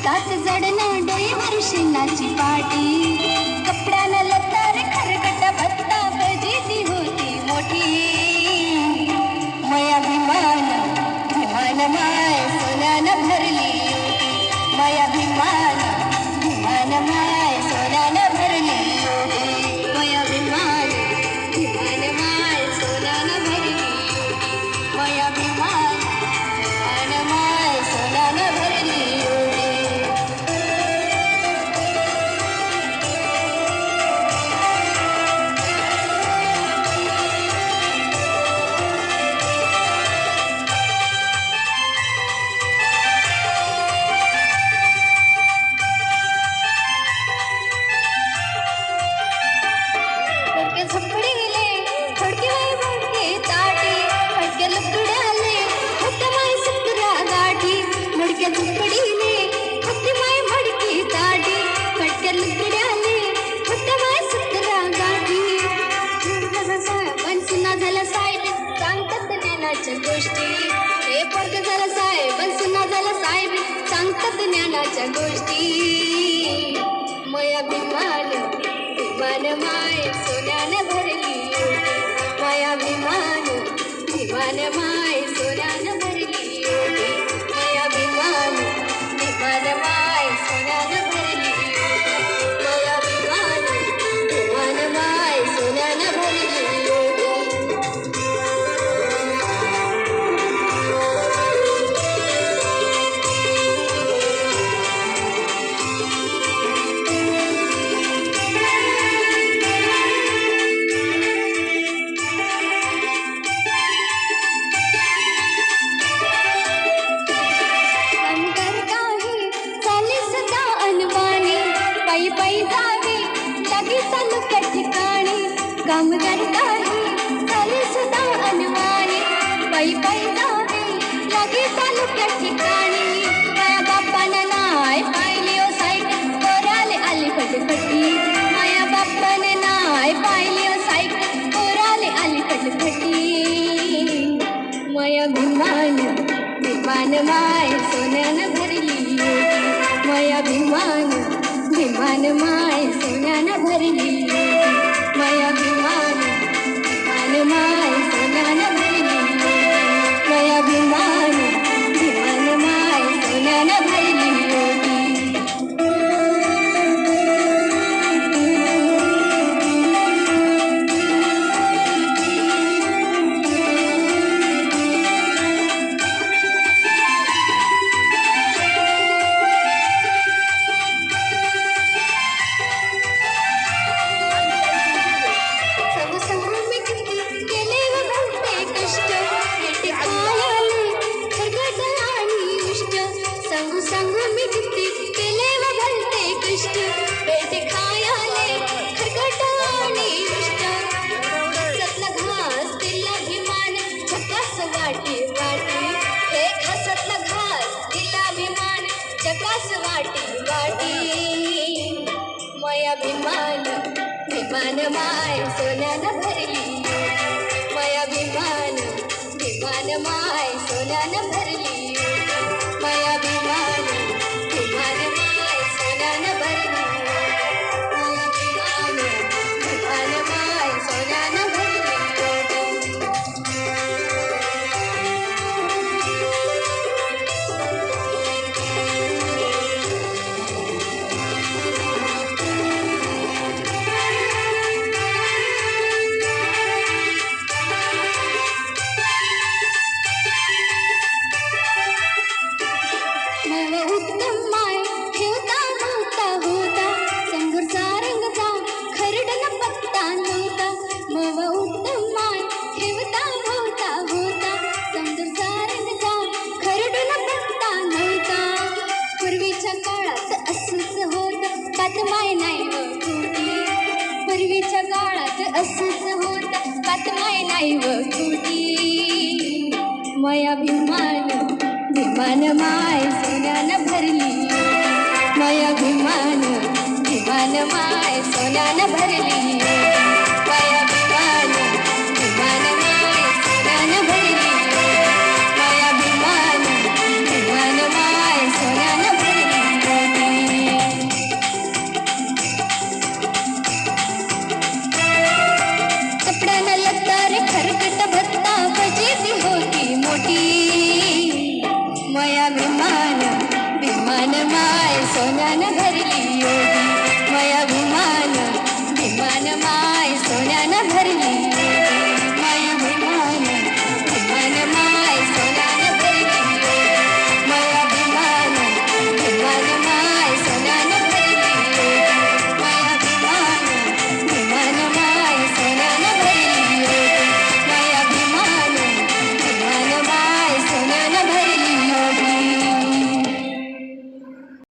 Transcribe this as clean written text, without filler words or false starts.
हातात जडणं डोईवर शेणाची पाटी कपड्यानं लता रे खरकट भत्ता फजिती होती मोठी माया विमान विमान माय सोन्यानं भरली माया विमान विमान माय सोन्यानं भरली माया विमान विमान माय सोन्यानं भरली माया विमान विमान माय सोन्यानं भरली झपडीले थोडके वय मोठे ताटी फटके लुकड्याले फक्त माय सुकरा गाठी मुडके झपडीले फक्त माय मडकी ताटी फटके लुकड्याले फक्त माय सुकरा गाठी पण सुना झाला साहेब सांगतात ज्ञानाच्या गोष्टी हे पोरग झालं साहेब पण सुना झाला साहेब सांगतात ज्ञानाच्या गोष्टी माया विमान विमान माय सोन्यानं भरली माया विमान विमान माय सोन्यानं भरली माया विमान विमान माय सोन्यानं भरली माया विमान विमान माय सोन्यानं भरली पायी पायी जावे लागे तालुक्या ठिकाणी काम करताही चाले सुद्धा अनवाणी पायी पायी जावे लागे तालुक्या ठिकाणी माया बापानं नाय पाहिली ओ सायकल पोराले आली फटफटी माया बापानं नाय पाहिली ओ सायकल पोराले आली फटफटी माया विमान विमान माय सोन्यानं भरली माया विमान विमान माय सोन्यानं भरली माया विमान विमान माय सोन्यानं भरली माया विमान विमान माय सोन्यानं भरली माया विमान विमान माय सोन्यानं भरली माया विमान विमान माय सोन्यानं भरली माया विमान विमान माय सोन्यानं भरली माया विमान विमान माय सोन्यानं भरली पूर्वीच्या काळात असंच होतं बातमाय नाही व खोटी माया विमान विमान माय सोन्यानं भरली माया विमान विमान माय सोन्यानं भरली माया विमान विमान माय सोन्यानं भरली माया विमान विमान माय सोन्यानं भरली विमान विमान माय सोन्यानं भरली ओढी माया विमान विमान माय सोन्यानं भरली